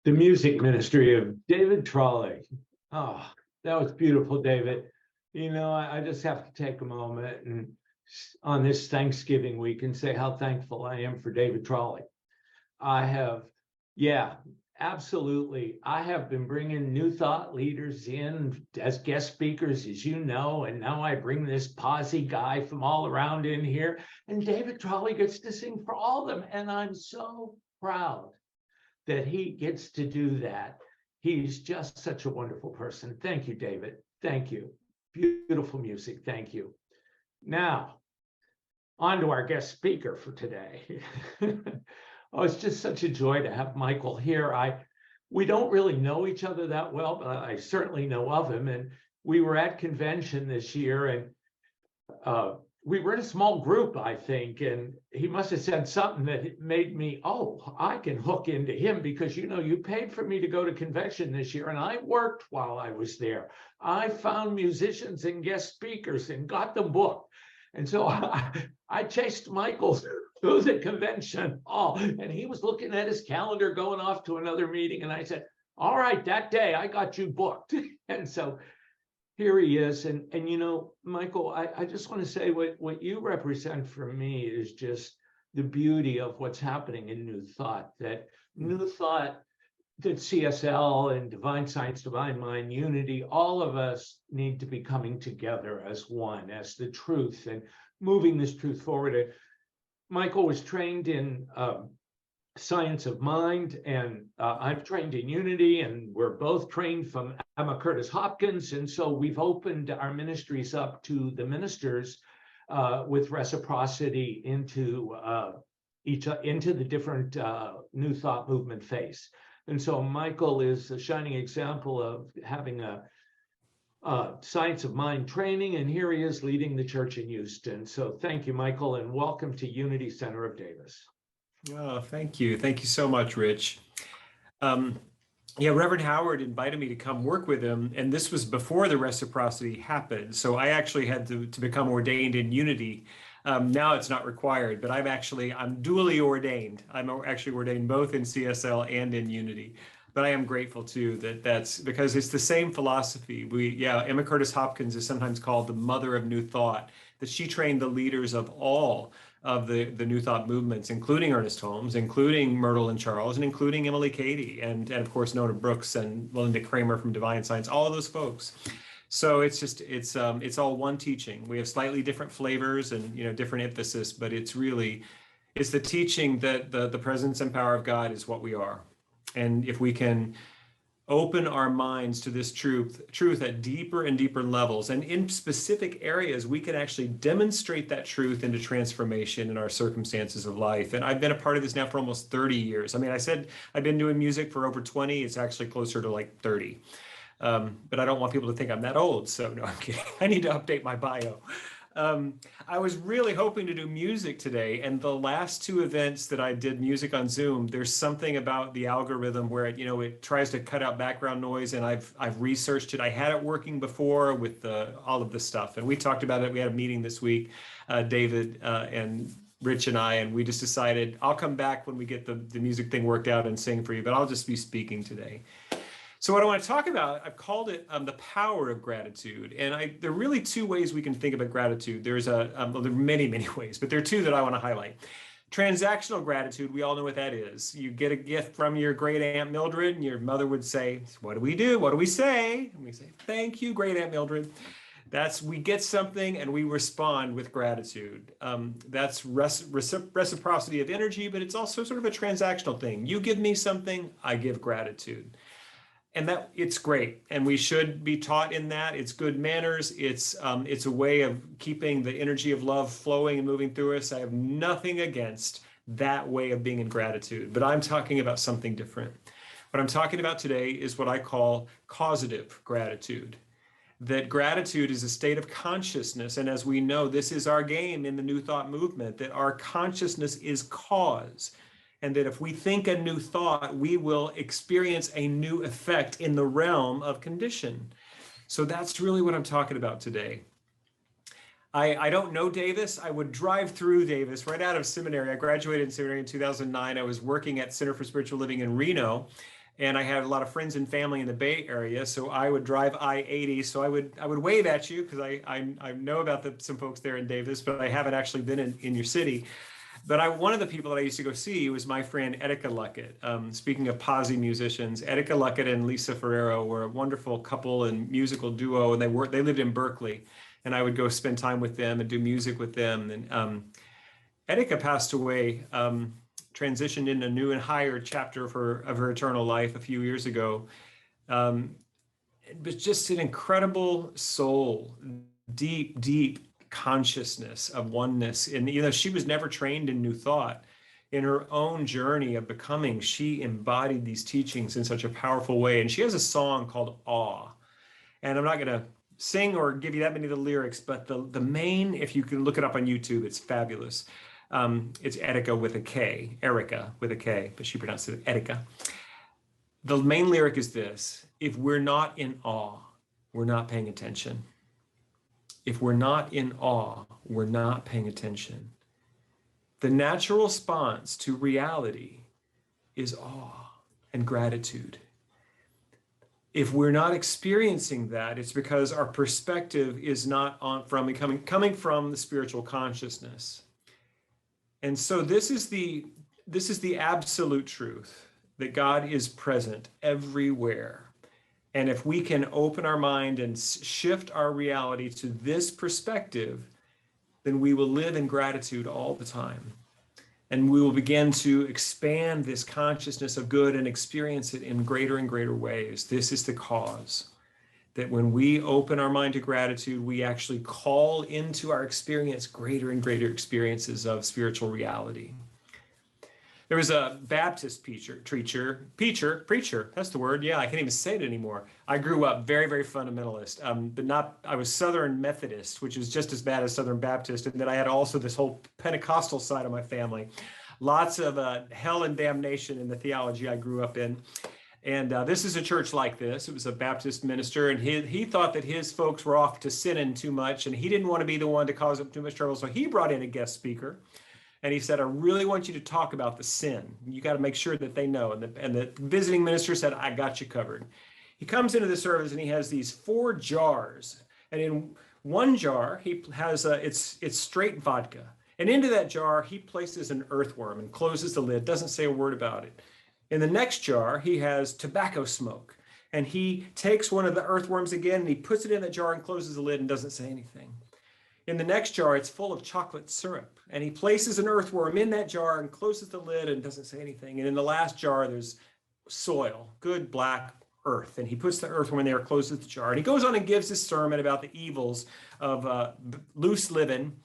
the music ministry of David Trolley. Oh, that was beautiful, David. You know, I just have to take a moment and on this Thanksgiving week and say how thankful I am for David Trolley. I have, yeah, absolutely. I have been bringing new thought leaders in as guest speakers, as you know, and now I bring this posse guy from all around in here, and David Trolley gets to sing for all of them. And I'm so proud that he gets to do that. He's just such a wonderful person. Thank you, David. Thank you. Beautiful music. Thank you. Now, on to our guest speaker for today. Oh, it's just such a joy to have Michael here. We don't really know each other that well, but I certainly know of him. And we were at convention this year, and we were in a small group, I think, and he must have said something that made me, oh, I can hook into him because, you know, you paid for me to go to convention this year, and I worked while I was there. I found musicians and guest speakers and got them booked. And so I chased Michael through the convention hall, and he was looking at his calendar going off to another meeting. And I said, all right, that day I got you booked. And so here he is. And you know, Michael, I just want to say what you represent for me is just the beauty of what's happening in New Thought, that New Thought, that CSL and Divine Science, Divine Mind, Unity, all of us need to be coming together as one, as the truth, and moving this truth forward. Michael was trained in Science of Mind, and I'm trained in Unity, and we're both trained from Emma Curtis Hopkins. And so we've opened our ministries up to the ministers with reciprocity into the different New Thought movement phase. And so Michael is a shining example of having a Science of Mind training, and here he is leading the church in Houston. So thank you, Michael, and welcome to Unity Center of Davis. Oh, thank you. Thank you so much, Rich. Yeah, Reverend Howard invited me to come work with him, and this was before the reciprocity happened. So I actually had to become ordained in Unity. Now it's not required, but I'm dually ordained. I'm actually ordained both in CSL and in Unity. But I am grateful too that's because it's the same philosophy. Emma Curtis Hopkins is sometimes called the mother of New Thought, that she trained the leaders of all of the New Thought movements, including Ernest Holmes, including Myrtle and Charles, and including Emily Cady, and of course Nona Brooks and Linda Kramer from Divine Science, all of those folks. So it's all one teaching. We have slightly different flavors and different emphasis, but it's the teaching that the presence and power of God is what we are. And if we can open our minds to this truth at deeper and deeper levels, and in specific areas, we can actually demonstrate that truth into transformation in our circumstances of life. And I've been a part of this now for almost 30 years. I mean, I said I've been doing music for over 20. It's actually closer to like 30. But I don't want people to think I'm that old. So no, I'm kidding. I need to update my bio. I was really hoping to do music today, and the last two events that I did music on Zoom, there's something about the algorithm where it tries to cut out background noise, and I've researched it. I had it working before with all of this stuff, and we talked about it. We had a meeting this week, David and Rich and I, and we just decided I'll come back when we get the music thing worked out and sing for you, but I'll just be speaking today. So what I want to talk about, I've called it the power of gratitude. And there are really two ways we can think about gratitude. There are many, many ways, but there are two that I want to highlight. Transactional gratitude, we all know what that is. You get a gift from your great Aunt Mildred, and your mother would say, what do we do? What do we say? And we say, thank you, great Aunt Mildred. We get something and we respond with gratitude. That's reciprocity of energy, but it's also sort of a transactional thing. You give me something, I give gratitude. And it's great, and we should be taught in that. It's good manners. It's a way of keeping the energy of love flowing and moving through us. I have nothing against that way of being in gratitude, but I'm talking about something different. What I'm talking about today is what I call causative gratitude. That gratitude is a state of consciousness, and as we know, this is our game in the New Thought movement, that our consciousness is cause. And that if we think a new thought, we will experience a new effect in the realm of condition. So that's really what I'm talking about today. I don't know Davis. I would drive through Davis right out of seminary. I graduated in seminary in 2009. I was working at Center for Spiritual Living in Reno. And I had a lot of friends and family in the Bay Area, so I would drive I-80. So I would wave at you because I know about some folks there in Davis, but I haven't actually been in your city. But one of the people that I used to go see was my friend Etika Luckett. Speaking of posse musicians, Etika Luckett and Lisa Ferrero were a wonderful couple and musical duo, and they lived in Berkeley, and I would go spend time with them and do music with them. And Etika passed away, transitioned in a new and higher chapter of her eternal life a few years ago. It was just an incredible soul, deep consciousness of oneness. And she was never trained in New Thought. In her own journey of becoming, she embodied these teachings in such a powerful way. And she has a song called Awe. And I'm not going to sing or give you that many of the lyrics, but the main, if you can look it up on YouTube, it's fabulous. It's Etika with a K, Erica with a K, but she pronounced it Etika. The main lyric is this: if we're not in awe, we're not paying attention. If we're not in awe, we're not paying attention. The natural response to reality is awe and gratitude. If we're not experiencing that, it's because our perspective is not coming from the spiritual consciousness. And so this is the absolute truth, that God is present everywhere. And if we can open our mind and shift our reality to this perspective, then we will live in gratitude all the time. And we will begin to expand this consciousness of good and experience it in greater and greater ways. This is the cause that when we open our mind to gratitude, we actually call into our experience greater and greater experiences of spiritual reality. There was a Baptist preacher, that's the word. Yeah, I can't even say it anymore. I grew up very fundamentalist, but I was Southern Methodist, which is just as bad as Southern Baptist. And then I had also this whole Pentecostal side of my family. Lots of hell and damnation in the theology I grew up in. And this is a church like this. It was a Baptist minister, and he thought that his folks were off to sinning too much, and he didn't want to be the one to cause them too much trouble. So he brought in a guest speaker. And he said, I really want you to talk about the sin. You got to make sure that they know. And the visiting minister said, I got you covered. He comes into the service and he has these 4 jars. And in one jar, he has it's straight vodka. And into that jar, he places an earthworm and closes the lid, doesn't say a word about it. In the next jar, he has tobacco smoke. And he takes one of the earthworms again, and he puts it in the jar and closes the lid and doesn't say anything. In the next jar, it's full of chocolate syrup, and he places an earthworm in that jar and closes the lid and doesn't say anything. And in the last jar, there's soil, good black earth, and he puts the earthworm in there, closes the jar, and he goes on and gives his sermon about the evils of loose living.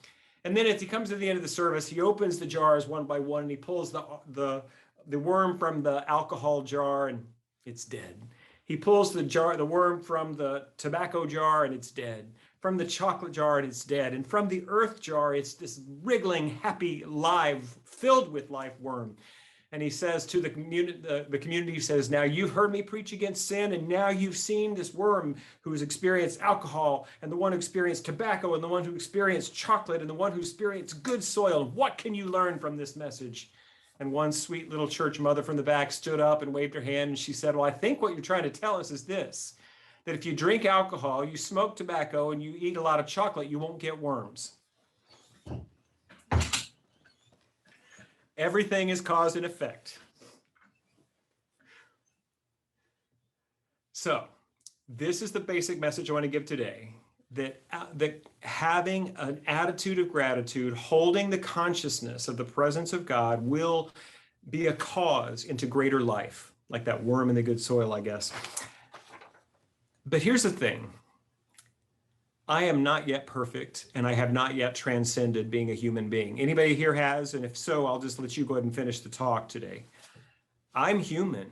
And then as he comes to the end of the service, he opens the jars one by one, and he pulls the worm from the alcohol jar, and it's dead. He pulls the worm from the tobacco jar, and it's dead. From the chocolate jar, and it's dead. And from the earth jar, it's this wriggling, happy, live, filled with life worm. And he says to the community says, now you've heard me preach against sin, and now you've seen this worm who has experienced alcohol, and the one who experienced tobacco, and the one who experienced chocolate, and the one who experienced good soil. What can you learn from this message? And one sweet little church mother from the back stood up and waved her hand, and she said, well, I think what you're trying to tell us is this: that if you drink alcohol, you smoke tobacco, and you eat a lot of chocolate, you won't get worms. Everything is cause and effect. So this is the basic message I want to give today, that having an attitude of gratitude, holding the consciousness of the presence of God, will be a cause into greater life, like that worm in the good soil, I guess. But here's the thing. I am not yet perfect, and I have not yet transcended being a human being. Anybody here has? And if so, I'll just let you go ahead and finish the talk today. I'm human,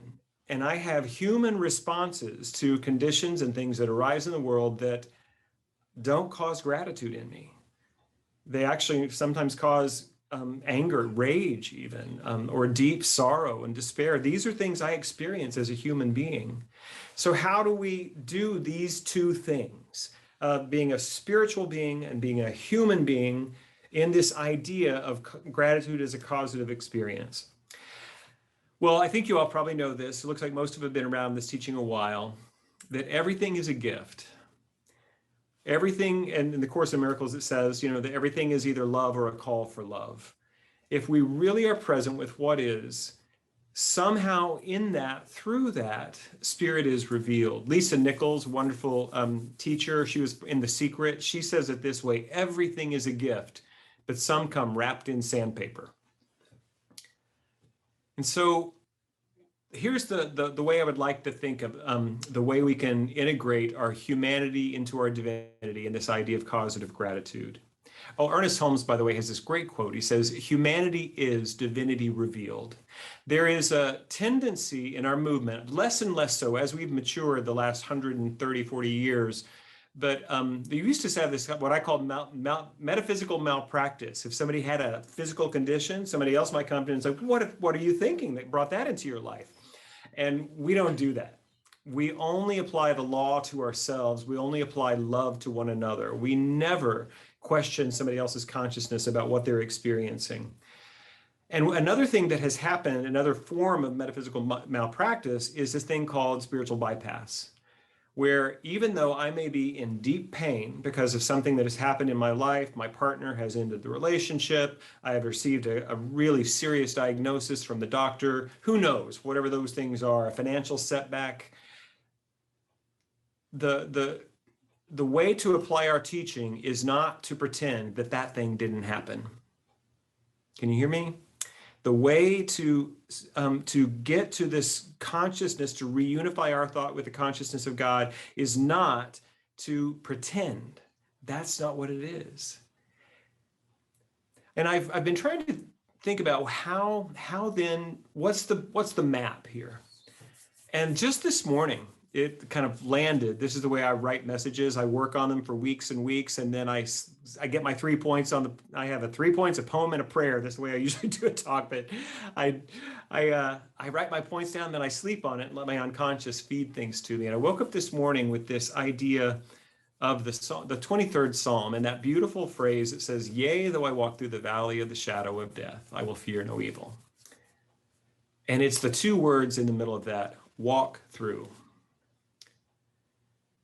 and I have human responses to conditions and things that arise in the world that don't cause gratitude in me. They actually sometimes cause anger, rage even, or deep sorrow and despair. These are things I experience as a human being. So how do we do these two things? Being a spiritual being and being a human being in this idea of gratitude as a causative experience. Well, I think you all probably know this. It looks like most of you have been around this teaching a while, that everything is a gift. Everything, and in the Course in Miracles, it says, that everything is either love or a call for love. If we really are present with what is, somehow in that, through that, spirit is revealed. Lisa Nichols, wonderful teacher, she was in The Secret. She says it this way: everything is a gift, but some come wrapped in sandpaper. And so here's the way I would like to think of the way we can integrate our humanity into our divinity in this idea of causative gratitude. Oh, Ernest Holmes, by the way, has this great quote. He says, "Humanity is divinity revealed." There is a tendency in our movement, less and less so as we've matured the last 130, 40 years, but they used to have this, what I call metaphysical malpractice. If somebody had a physical condition, somebody else might come in and say, what are you thinking that brought that into your life? And we don't do that. We only apply the law to ourselves. We only apply love to one another. We never question somebody else's consciousness about what they're experiencing. And another thing that has happened, another form of metaphysical malpractice, is this thing called spiritual bypass, where even though I may be in deep pain because of something that has happened in my life, my partner has ended the relationship, I have received a really serious diagnosis from the doctor, who knows, whatever those things are, a financial setback, the way to apply our teaching is not to pretend that that thing didn't happen. Can you hear me? The way to get to this consciousness, to reunify our thought with the consciousness of God, is not to pretend. That's not what it is. And I've been trying to think about how then, what's the map here? And just this morning, it kind of landed. This is the way I write messages. I work on them for weeks and weeks, and then I get my 3 points on the. I have 3 points, a poem, and a prayer. That's the way I usually do a talk. But I write my points down, then I sleep on it and let my unconscious feed things to me. And I woke up this morning with this idea of the 23rd Psalm, and that beautiful phrase that says, "Yea, though I walk through the valley of the shadow of death, I will fear no evil." And it's the two words in the middle of that: walk through.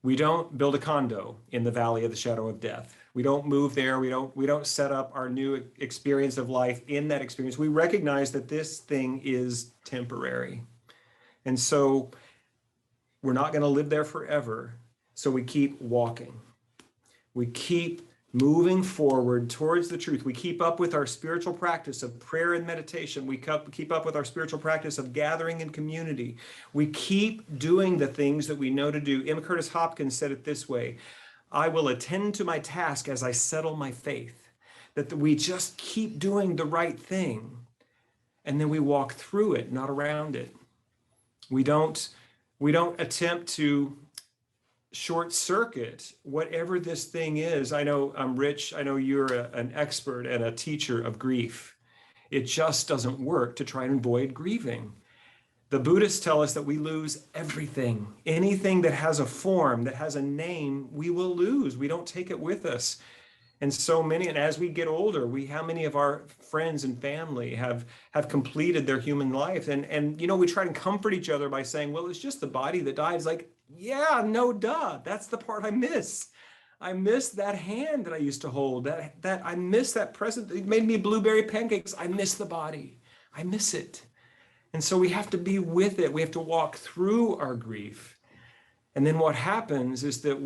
We don't build a condo in the valley of the shadow of death. We don't move there. We don't set up our new experience of life in that experience. We recognize that this thing is temporary. And so we're not going to live there forever. So we keep walking. We keep moving forward towards the truth. We keep up with our spiritual practice of prayer and meditation. We keep up with our spiritual practice of gathering in community. We keep doing the things that we know to do. M. Curtis Hopkins said it this way: "I will attend to my task as I settle my faith." That we just keep doing the right thing, and then we walk through it, not around it. We don't attempt to short circuit whatever this thing is. I know, Rich, I know you're an expert and a teacher of grief. It just doesn't work to try and avoid grieving. The Buddhists tell us that we lose everything. Anything that has a form, that has a name, we will lose. We don't take it with us. And so many, and as we get older, how many of our friends and family have completed their human life? And we try to comfort each other by saying, well, it's just the body that died. It's like, yeah, no, duh. That's the part I miss. I miss that hand that I used to hold. That I miss that present that made me blueberry pancakes. I miss the body. I miss it. And so we have to be with it. We have to walk through our grief. And then what happens is that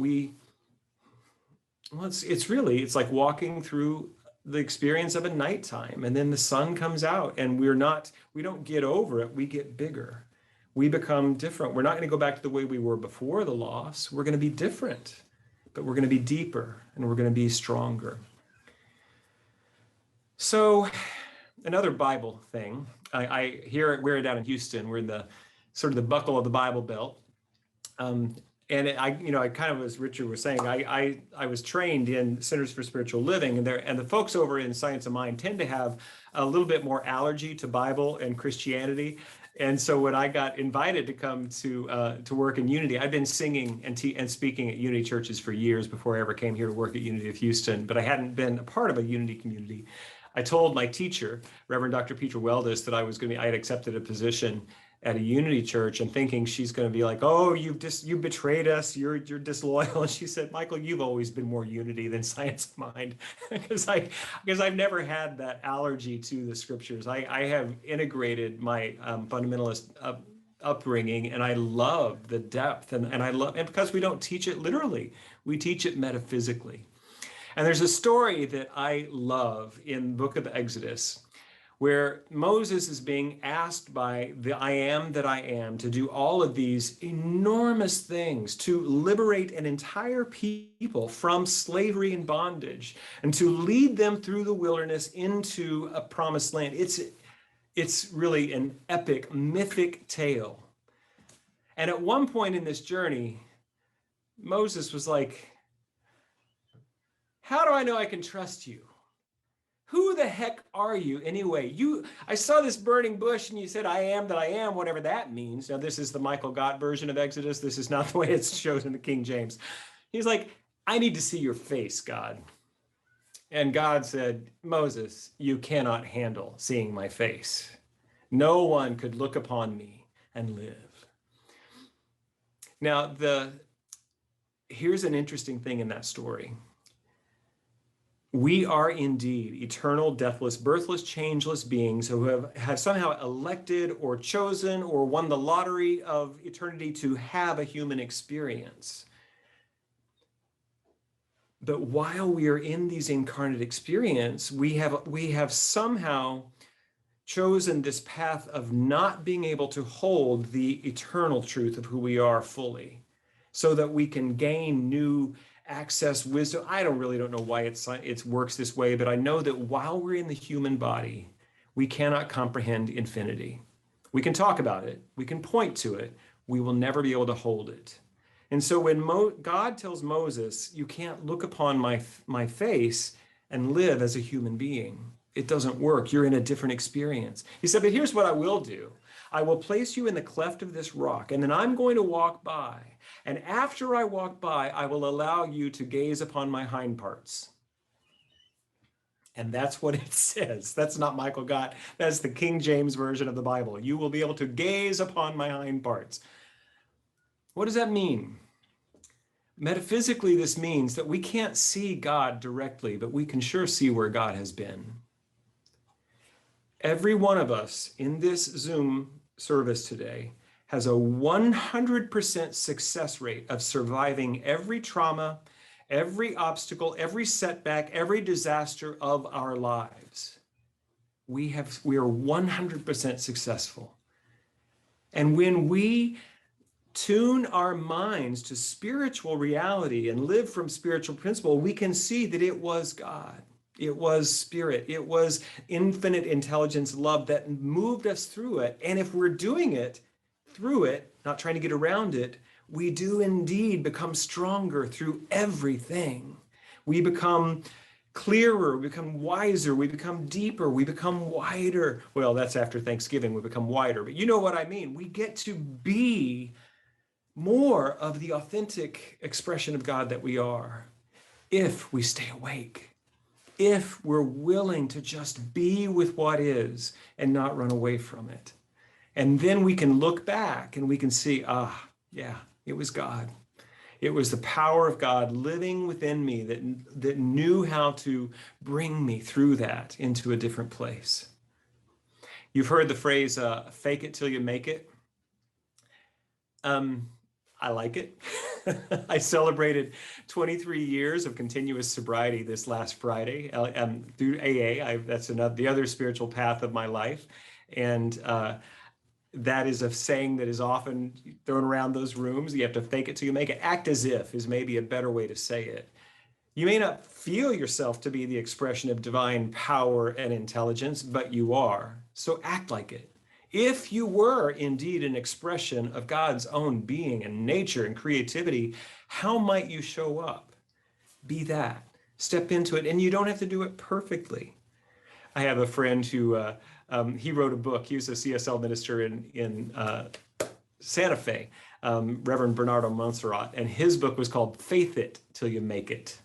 it's like walking through the experience of a nighttime, and then the sun comes out, and we don't get over it. We get bigger. We become different. We're not going to go back to the way we were before the loss. We're going to be different, but we're going to be deeper, and we're going to be stronger. So another Bible thing, we're down in Houston. We're in the sort of the buckle of the Bible Belt. And I kind of, as Richard was saying, I was trained in Centers for Spiritual Living, and the folks over in Science of Mind tend to have a little bit more allergy to Bible and Christianity. And so when I got invited to come to work in Unity, I'd been singing and speaking at Unity churches for years before I ever came here to work at Unity of Houston, but I hadn't been a part of a Unity community. I told my teacher, Reverend Dr. Petra Weldis, that I had accepted a position at a Unity church, and thinking she's going to be like, oh, you betrayed us, you're disloyal. And she said, Michael, you've always been more Unity than Science of Mind, because I've never had that allergy to the scriptures. I have integrated my fundamentalist upbringing, and I love the depth, and because we don't teach it literally, we teach it metaphysically. And there's a story that I love in the book of Exodus, where Moses is being asked by the I am that I am to do all of these enormous things, to liberate an entire people from slavery and bondage, and to lead them through the wilderness into a promised land. It's really an epic, mythic tale. And at one point in this journey, Moses was like, how do I know I can trust you? Who the heck are you anyway? I saw this burning bush and you said, I am that I am, whatever that means. Now, this is the Michael Gott version of Exodus. This is not the way it's shown in the King James. He's like, I need to see your face, God. And God said, Moses, you cannot handle seeing my face. No one could look upon me and live. Now, here's an interesting thing in that story. We are indeed eternal, deathless, birthless, changeless beings who have somehow elected or chosen or won the lottery of eternity to have a human experience. But while we are in these incarnate experience, we have somehow chosen this path of not being able to hold the eternal truth of who we are fully, so that we can gain new access, wisdom. I really don't know why it works this way, but I know that while we're in the human body, we cannot comprehend infinity. We can talk about it, we can point to it, we will never be able to hold it. And so when God tells Moses, you can't look upon my face and live as a human being, it doesn't work. You're in a different experience. He said, but here's what I will do. I will place you in the cleft of this rock, and then I'm going to walk by. And after I walk by, I will allow you to gaze upon my hind parts. And that's what it says. That's not Michael Gott. That's the King James version of the Bible. You will be able to gaze upon my hind parts. What does that mean? Metaphysically, this means that we can't see God directly, but we can sure see where God has been. Every one of us in this Zoom service today has a 100% success rate of surviving every trauma, every obstacle, every setback, every disaster of our lives. We are 100% successful. And when we tune our minds to spiritual reality and live from spiritual principle, we can see that it was God. It was spirit. It was infinite intelligence, love that moved us through it. And if we're doing it through it, not trying to get around it, we do indeed become stronger through everything. We become clearer, we become wiser, we become deeper, we become wider. Well, that's after Thanksgiving, we become wider, but you know what I mean. We get to be more of the authentic expression of God that we are if we stay awake. If we're willing to just be with what is and not run away from it. And then we can look back and we can see, yeah, it was God. It was the power of God living within me that knew how to bring me through that into a different place. You've heard the phrase, fake it till you make it. I like it. I celebrated 23 years of continuous sobriety this last Friday through AA. That's the other spiritual path of my life. And that is a saying that is often thrown around those rooms. You have to fake it till you make it. Act as if is maybe a better way to say it. You may not feel yourself to be the expression of divine power and intelligence, but you are. So act like it. If you were indeed an expression of God's own being and nature and creativity, how might you show up? Be that. Step into it, and you don't have to do it perfectly. I have a friend who, he wrote a book. He was a CSL minister in Santa Fe, Reverend Bernardo Montserrat, and his book was called Faith It Till You Make It.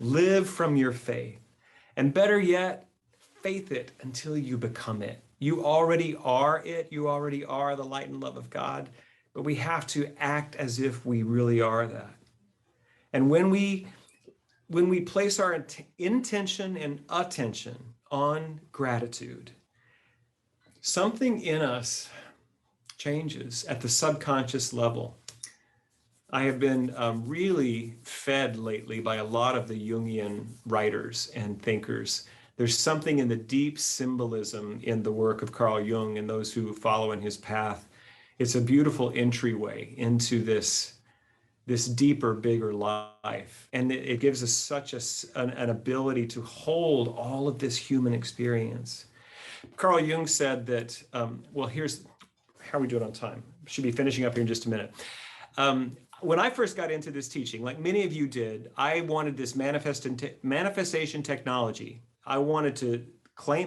Live from your faith. And better yet, faith it until you become it. You already are it. You already are the light and love of God, but we have to act as if we really are that. And when we place our intention and attention on gratitude, something in us changes at the subconscious level. I have been really fed lately by a lot of the Jungian writers and thinkers. There's something in the deep symbolism in the work of Carl Jung and those who follow in his path. It's a beautiful entryway into this deeper, bigger life. And it gives us such an ability to hold all of this human experience. Carl Jung said that, well, here's how we do it on time. Should be finishing up here in just a minute. When I first got into this teaching, like many of you did, I wanted this manifestation technology. I wanted to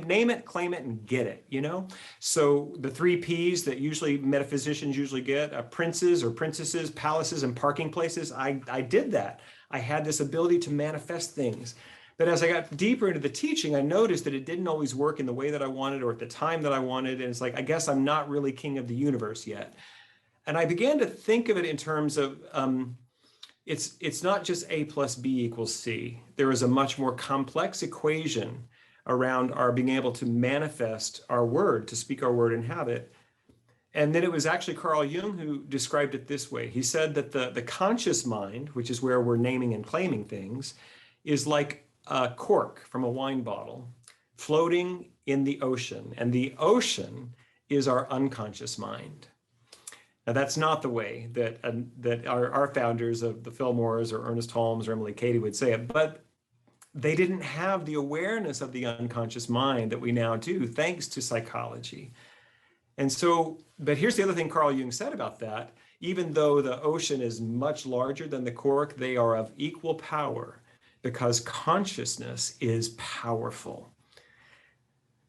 name it, claim it, and get it, you know? So the 3 Ps that usually metaphysicians usually get, princes or princesses, palaces, and parking places, I did that. I had this ability to manifest things. But as I got deeper into the teaching, I noticed that it didn't always work in the way that I wanted or at the time that I wanted. And it's like, I guess I'm not really king of the universe yet. And I began to think of it in terms of, it's not just A plus B equals C. There is a much more complex equation around our being able to manifest our word, to speak our word and have it. And then it was actually Carl Jung who described it this way. He said that the conscious mind, which is where we're naming and claiming things, is like a cork from a wine bottle floating in the ocean. And the ocean is our unconscious mind. Now, that's not the way that our founders of the Fillmores or Ernest Holmes or Emily Cady would say it, but they didn't have the awareness of the unconscious mind that we now do, thanks to psychology. And so, but here's the other thing Carl Jung said about that. Even though the ocean is much larger than the cork, they are of equal power because consciousness is powerful.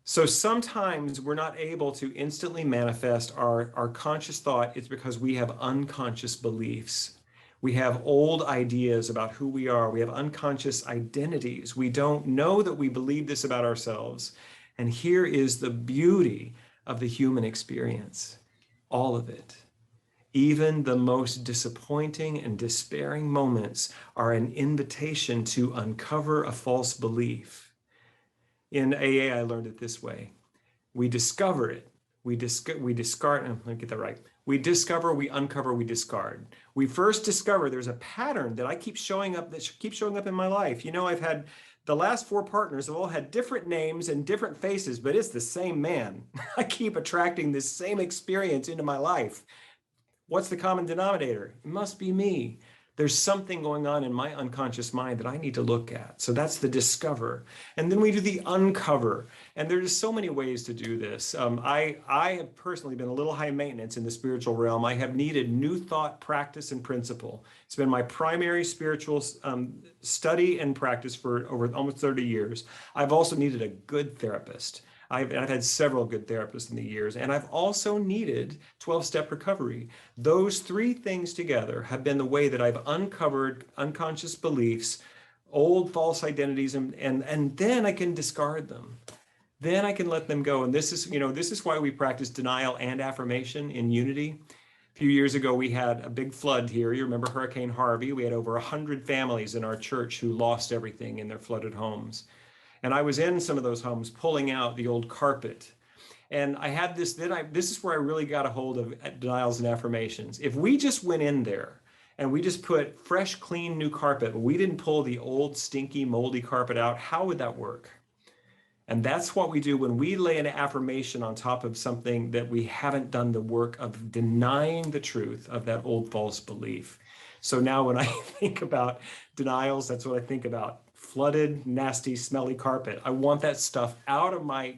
So sometimes we're not able to instantly manifest our conscious thought. It's because we have unconscious beliefs. We have old ideas about who we are. We have unconscious identities. We don't know that we believe this about ourselves. And here is the beauty of the human experience, all of it. Even the most disappointing and despairing moments are an invitation to uncover a false belief. In AA, I learned it this way. We discover it. We discard, let me get that right. We discover, we uncover, we discard. We first discover there's a pattern that keeps showing up in my life. You know, I've had the last 4 partners have all had different names and different faces, but it's the same man. I keep attracting this same experience into my life. What's the common denominator? It must be me. There's something going on in my unconscious mind that I need to look at. So that's the discover. And then we do the uncover. And there's so many ways to do this. I have personally been a little high maintenance in the spiritual realm. I have needed new thought, practice, and principle. It's been my primary spiritual study and practice for over almost 30 years. I've also needed a good therapist. I've had several good therapists in the years, and I've also needed 12-step recovery. Those 3 things together have been the way that I've uncovered unconscious beliefs, old false identities, and then I can discard them. Then I can let them go. And this is why we practice denial and affirmation in unity. A few years ago, we had a big flood here. You remember Hurricane Harvey? We had over 100 families in our church who lost everything in their flooded homes. And I was in some of those homes pulling out the old carpet. And I had this, this is where I really got a hold of denials and affirmations. If we just went in there and we just put fresh, clean, new carpet, but we didn't pull the old, stinky, moldy carpet out, how would that work? And that's what we do when we lay an affirmation on top of something that we haven't done the work of denying the truth of that old false belief. So now when I think about denials, that's what I think about. Flooded, nasty, smelly carpet. I want that stuff out of my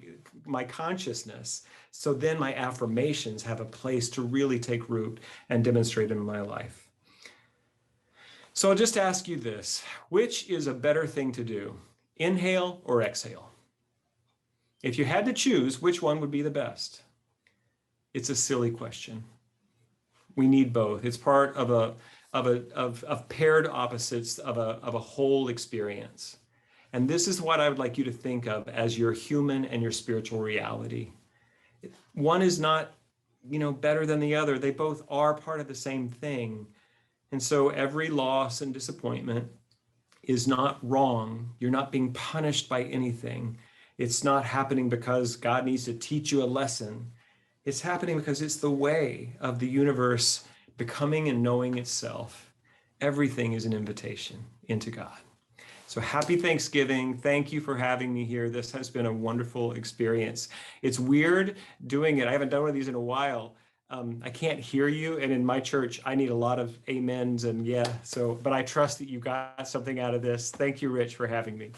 consciousness. So then my affirmations have a place to really take root and demonstrate in my life. So I'll just ask you this, which is a better thing to do? Inhale or exhale? If you had to choose, which one would be the best? It's a silly question. We need both. It's part of paired opposites of a whole experience. And this is what I would like you to think of as your human and your spiritual reality. One is not, better than the other. They both are part of the same thing. And so every loss and disappointment is not wrong. You're not being punished by anything. It's not happening because God needs to teach you a lesson. It's happening because it's the way of the universe becoming and knowing itself. Everything is an invitation into God. So happy Thanksgiving. Thank you for having me here. This has been a wonderful experience. It's weird doing it. I haven't done one of these in a while. I can't hear you. And in my church, I need a lot of amens and yeah. But I trust that you got something out of this. Thank you, Rich, for having me.